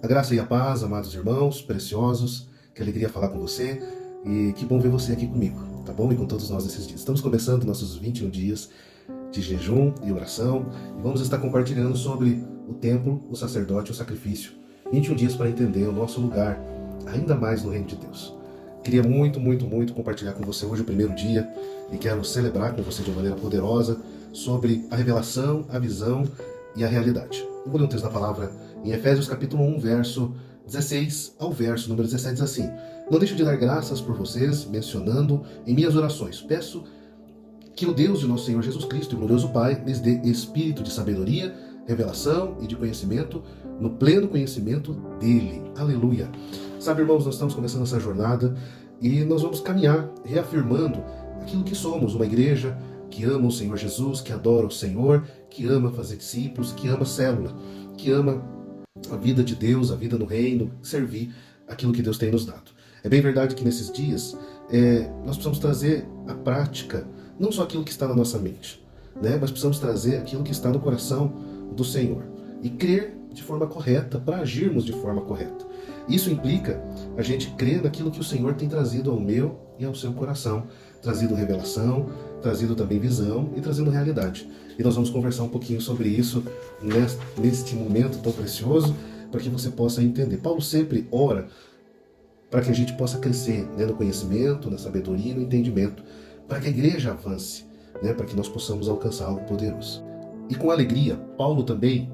A graça e a paz, amados irmãos, preciosos, que alegria falar com você e que bom ver você aqui comigo, tá bom? E com todos nós nesses dias. Estamos começando nossos 21 dias de jejum e oração e vamos estar compartilhando sobre o templo, o sacerdote e o sacrifício. 21 dias para entender o nosso lugar ainda mais no reino de Deus. Queria muito compartilhar com você hoje o primeiro dia e quero celebrar com você de uma maneira poderosa sobre a revelação, a visão e a realidade. Eu vou ler um texto da palavra em Efésios capítulo 1, verso 16 ao verso número 17, diz assim: Não deixo de dar graças por vocês, mencionando em minhas orações. Peço que o Deus de nosso Senhor Jesus Cristo e o glorioso Pai lhes dê espírito de sabedoria, revelação e de conhecimento, no pleno conhecimento dele. Aleluia! Sabe, irmãos, nós estamos começando essa jornada e nós vamos caminhar reafirmando aquilo que somos, uma igreja que ama o Senhor Jesus, que adora o Senhor, que ama fazer discípulos, que ama célula, que ama a vida de Deus, a vida no reino, servir aquilo que Deus tem nos dado. É bem verdade que nesses dias nós precisamos trazer à prática não só aquilo que está na nossa mente, né, mas precisamos trazer aquilo que está no coração do Senhor e crer de forma correta para agirmos de forma correta. Isso implica a gente crer naquilo que o Senhor tem trazido ao meu e ao seu coração, trazido revelação, trazido também visão e trazendo realidade. E nós vamos conversar um pouquinho sobre isso neste momento tão precioso, para que você possa entender. Paulo sempre ora para que a gente possa crescer, né, no conhecimento, na sabedoria e no entendimento, para que a igreja avance, né, para que nós possamos alcançar algo poderoso. E com alegria, Paulo também,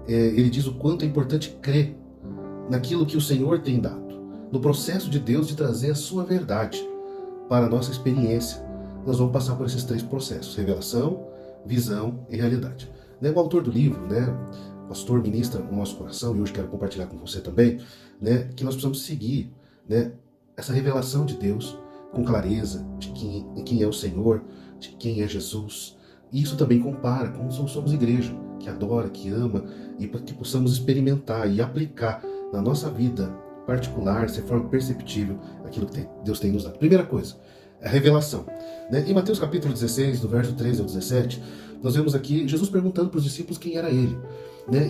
ele diz o quanto é importante crer naquilo que o Senhor tem dado, no processo de Deus de trazer a sua verdade para a nossa experiência. Nós vamos passar por esses três processos: revelação, visão e realidade. O autor do livro, o pastor, ministra no nosso coração, e hoje quero compartilhar com você também, que nós precisamos seguir essa revelação de Deus com clareza de quem é o Senhor, de quem é Jesus. E isso também compara como somos igreja, que adora, que ama, e para que possamos experimentar e aplicar na nossa vida particular, de forma perceptível, aquilo que Deus tem nos dado. Primeira coisa, a revelação. Em Mateus capítulo 16, do verso 13 ao 17, nós vemos aqui Jesus perguntando para os discípulos quem era ele.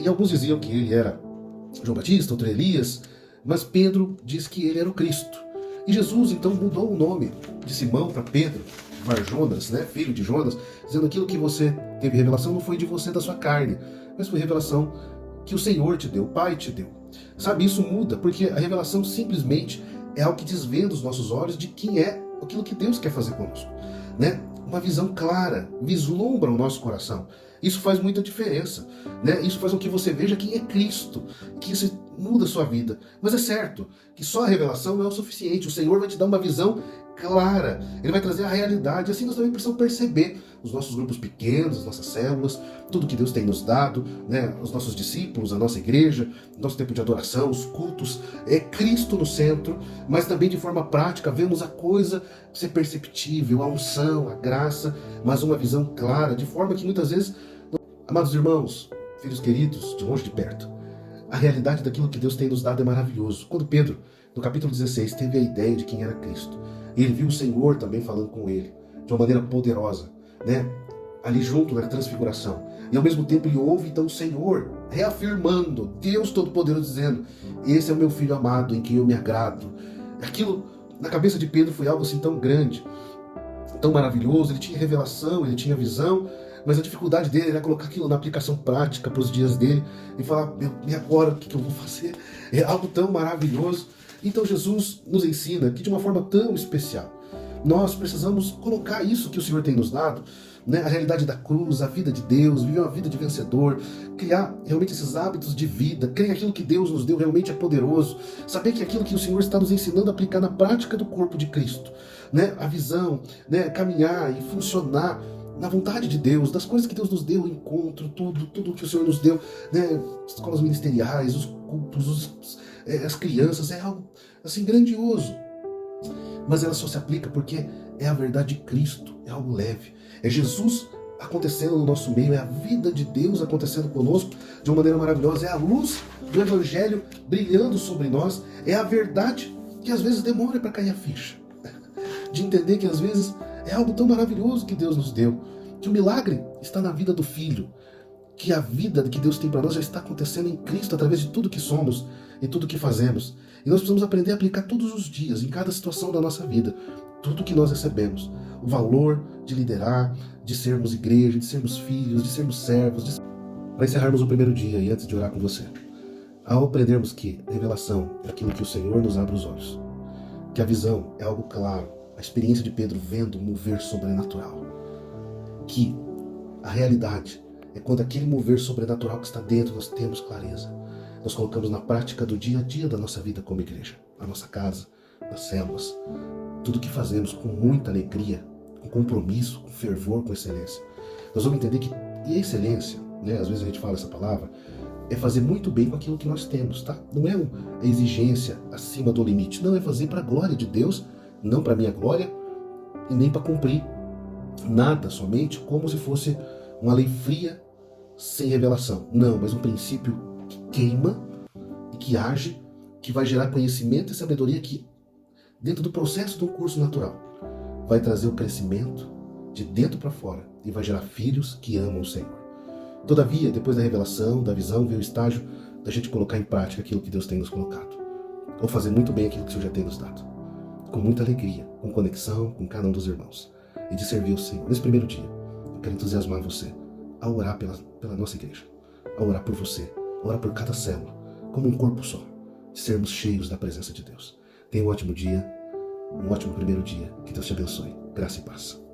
E alguns diziam que ele era João Batista, outro Elias, mas Pedro diz que ele era o Cristo. E Jesus então mudou o nome de Simão para Pedro, Bar-Jonas, filho de Jonas, dizendo: aquilo que você teve revelação não foi de você, da sua carne, mas foi revelação que o Senhor te deu, o Pai te deu. Sabe, isso muda, porque a revelação simplesmente é algo que desvenda os nossos olhos de quem é aquilo que Deus quer fazer conosco. Uma visão clara, vislumbra o nosso coração. Isso faz muita diferença. Isso faz com que você veja quem é Cristo, que isso muda a sua vida. Mas é certo que só a revelação não é o suficiente. O Senhor vai te dar uma visão clara, Ele vai trazer a realidade. Assim nós também precisamos perceber os nossos grupos pequenos, as nossas células, tudo que Deus tem nos dado, os nossos discípulos, a nossa igreja, nosso tempo de adoração, os cultos, é Cristo no centro, mas também de forma prática vemos a coisa ser perceptível, a unção, a graça, mas uma visão clara, de forma que muitas vezes, amados irmãos, filhos queridos, de longe de perto, a realidade daquilo que Deus tem nos dado é maravilhoso. Quando Pedro, no capítulo 16, teve a ideia de quem era Cristo, ele viu o Senhor também falando com ele, de uma maneira poderosa, ali junto na transfiguração. E ao mesmo tempo ele ouve então o Senhor reafirmando, Deus Todo-Poderoso dizendo: esse é o meu filho amado, em quem eu me agrado. Aquilo na cabeça de Pedro foi algo assim tão grande, tão maravilhoso. Ele tinha revelação, ele tinha visão, mas a dificuldade dele era colocar aquilo na aplicação prática para os dias dele e falar: e agora o que eu vou fazer? É algo tão maravilhoso. Então Jesus nos ensina que de uma forma tão especial nós precisamos colocar isso que o Senhor tem nos dado, a realidade da cruz, a vida de Deus, viver uma vida de vencedor, criar realmente esses hábitos de vida, crer que aquilo que Deus nos deu realmente é poderoso, saber que aquilo que o Senhor está nos ensinando a aplicar na prática do corpo de Cristo, a visão, caminhar e funcionar na vontade de Deus, das coisas que Deus nos deu, o encontro, tudo que o Senhor nos deu, escolas ministeriais, os cultos, as crianças, é algo assim grandioso. Mas ela só se aplica porque é a verdade de Cristo, é algo leve. É Jesus acontecendo no nosso meio, é a vida de Deus acontecendo conosco de uma maneira maravilhosa, é a luz do Evangelho brilhando sobre nós, é a verdade que às vezes demora para cair a ficha. De entender que às vezes é algo tão maravilhoso que Deus nos deu, que o milagre está na vida do Filho, que a vida que Deus tem para nós já está acontecendo em Cristo através de tudo que somos e tudo que fazemos. E nós precisamos aprender a aplicar todos os dias, em cada situação da nossa vida, tudo que nós recebemos. O valor de liderar, de sermos igreja, de sermos filhos, de sermos servos. Para encerrarmos o primeiro dia e antes de orar com você, ao aprendermos que revelação é aquilo que o Senhor nos abre os olhos, que a visão é algo claro, a experiência de Pedro vendo um mover sobrenatural, que a realidade é quando aquele mover sobrenatural que está dentro nós temos clareza, nós colocamos na prática do dia a dia da nossa vida como igreja, a nossa casa, nas células, tudo que fazemos com muita alegria, com compromisso, com fervor, com excelência. Nós vamos entender que e a excelência, né, às vezes a gente fala essa palavra, é fazer muito bem com aquilo que nós temos, tá? Não é a exigência acima do limite, não, é fazer para a glória de Deus, não para a minha glória e nem para cumprir nada, somente como se fosse uma lei fria, sem revelação. Não, mas um princípio que queima e que age, que vai gerar conhecimento e sabedoria que, dentro do processo de um curso natural, vai trazer o crescimento de dentro para fora e vai gerar filhos que amam o Senhor. Todavia, depois da revelação, da visão, vem o estágio da gente colocar em prática aquilo que Deus tem nos colocado. Ou fazer muito bem aquilo que o Senhor já tem nos dado. Com muita alegria, com conexão com cada um dos irmãos. E de servir o Senhor. Nesse primeiro dia, eu quero entusiasmar você a orar pela nossa igreja. A orar por você. A orar por cada célula. Como um corpo só. De sermos cheios da presença de Deus. Tenha um ótimo dia. Um ótimo primeiro dia. Que Deus te abençoe. Graça e paz.